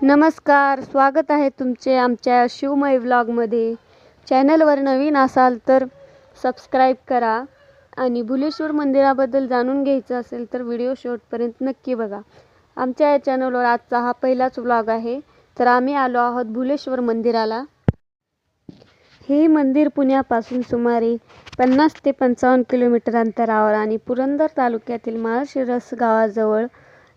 नमस्कार, स्वागत आहे तुमचे आमच्या शिवमय व्लॉगमध्ये. चॅनलवर नवीन असाल तर सबस्क्राईब करा आणि भुलेश्वर मंदिराबद्दल जाणून घ्यायचं असेल तर व्हिडिओ शेवटपर्यंत नक्की बघा. आमच्या या चॅनलवर आजचा हा पहिलाच व्लॉग आहे. तर आम्ही आलो आहोत भुलेश्वर मंदिराला. हे मंदिर पुण्यापासून सुमारे 50 ते 55 किलोमीटर अंतरावर आणि पुरंदर तालुक्यातील माळशिरस गावाजवळ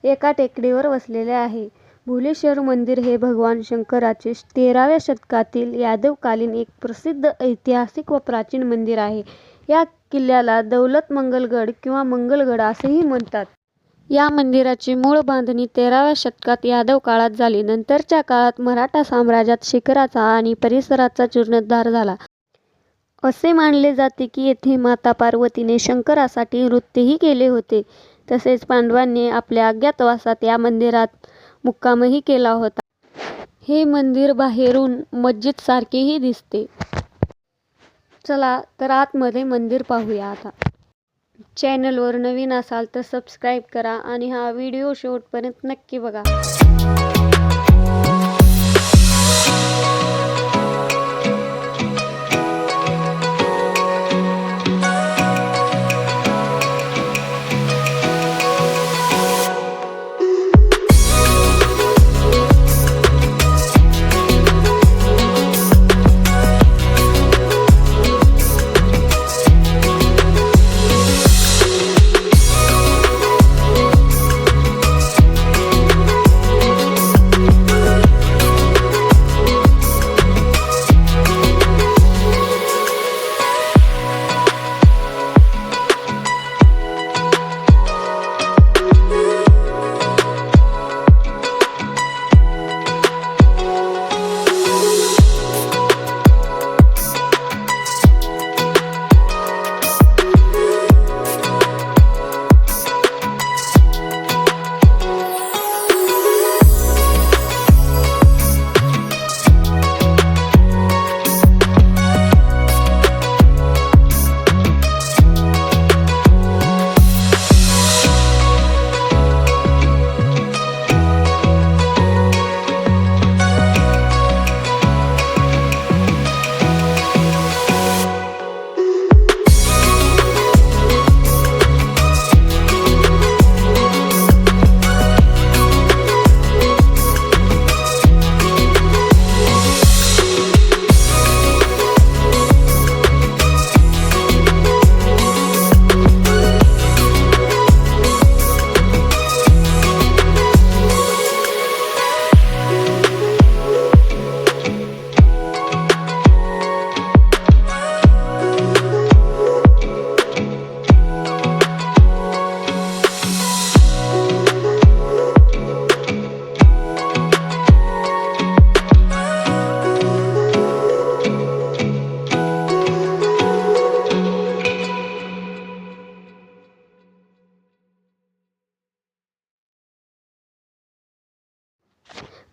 एका टेकडीवर वसलेले आहे. भुलेश्वर मंदिर हे भगवान शंकराचे 13व्या शतकातील यादवकालीन एक प्रसिद्ध ऐतिहासिक व प्राचीन मंदिर आहे. या किल्ल्याला दौलत मंगलगड किंवा मंगलगड असेही म्हणतात. या मंदिराची मूळ बांधणी 13व्या शतकात यादव काळात झाली. नंतरच्या काळात मराठा साम्राज्यात शिखराचा आणि परिसराचा जीर्णोद्धार झाला. असे मानले जाते की येथे माता पार्वतीने शंकरासाठी नृत्यही केले होते. तसेच पांडवांनी आपल्या अज्ञातवासात या मंदिरात मुक्कामही केला होता. हे मंदिर बाहेरून मस्जिद सारखेही दिसते. चला तर आतमध्ये मंदिर पाहूया. आता चॅनलवर नवीन असाल तर सबस्क्राईब करा आणि हा व्हिडिओ शेवटपर्यंत नक्की बघा.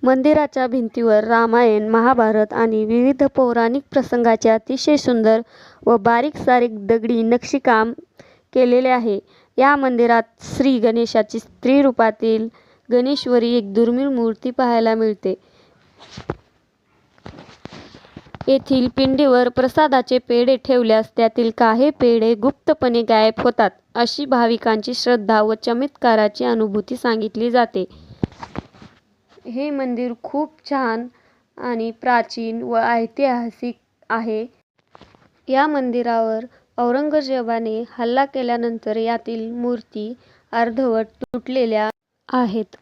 मंदिराच्या भिंतीवर रामायण, महाभारत आणि विविध पौराणिक प्रसंगाचे अतिशय सुंदर व बारीक-सारीक दगडी नक्षीकाम केलेले आहे. या मंदिरात श्री गणेशाची स्त्री रूपातील गणेश्वरी एक दुर्मिळ मूर्ती पाहायला मिळते. येथील पिंडीवर प्रसादाचे पेढे ठेवल्यास त्यातील काही पेढे गुप्तपणे गायब होतात, अशी भाविकांची श्रद्धा व चमत्काराची अनुभूती सांगितली जाते. हे मंदिर खूप छान आणि प्राचीन व ऐतिहासिक आहे. या मंदिरावर औरंगजेबाने हल्ला केल्यानंतर यातील मूर्ती अर्धवट तुटलेल्या आहेत.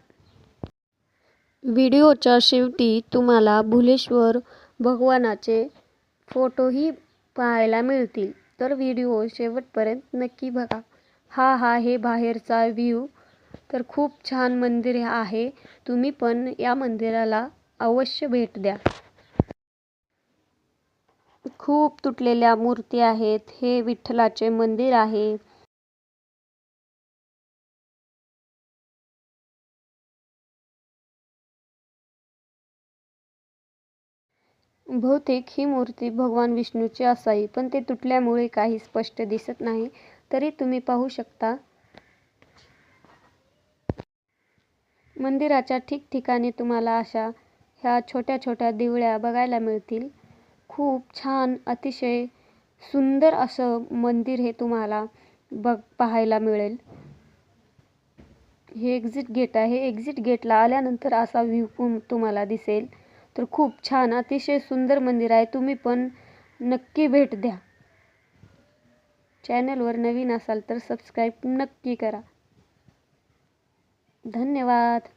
व्हिडिओच्या शेवटी तुम्हाला भुलेश्वर भगवानाचे फोटोही पाहायला मिळतील. तर व्हिडिओ शेवटपर्यंत नक्की बघा. हे बाहेरचा व्ह्यू. तर खूप छान मंदिर आहे. तुम्ही पण या मंदिराला अवश्य भेट द्या. खूप तुटलेल्या मूर्ती आहेत. हे विठ्ठलाचे मंदिर आहे. बहुतेक ही मूर्ती भगवान विष्णूची असावी, पण ते तुटल्यामुळे काही स्पष्ट दिसत नाही. तरी तुम्ही पाहू शकता. मंदिराच्या ठिकठिकाणी तुम्हाला अशा ह्या छोट्या छोट्या दिवळ्या बघायला मिळतील. खूप छान अतिशय सुंदर असं मंदिर हे तुम्हाला पाहायला मिळेल. हे एक्झिट गेट आहे. एक्झिट गेटला आल्यानंतर असा व्ह्यू तुम्हाला दिसेल. तर खूप छान अतिशय सुंदर मंदिर आहे. तुम्ही पण नक्की भेट द्या. चॅनलवर नवीन असाल तर सबस्क्राईब नक्की करा. धन्यवाद.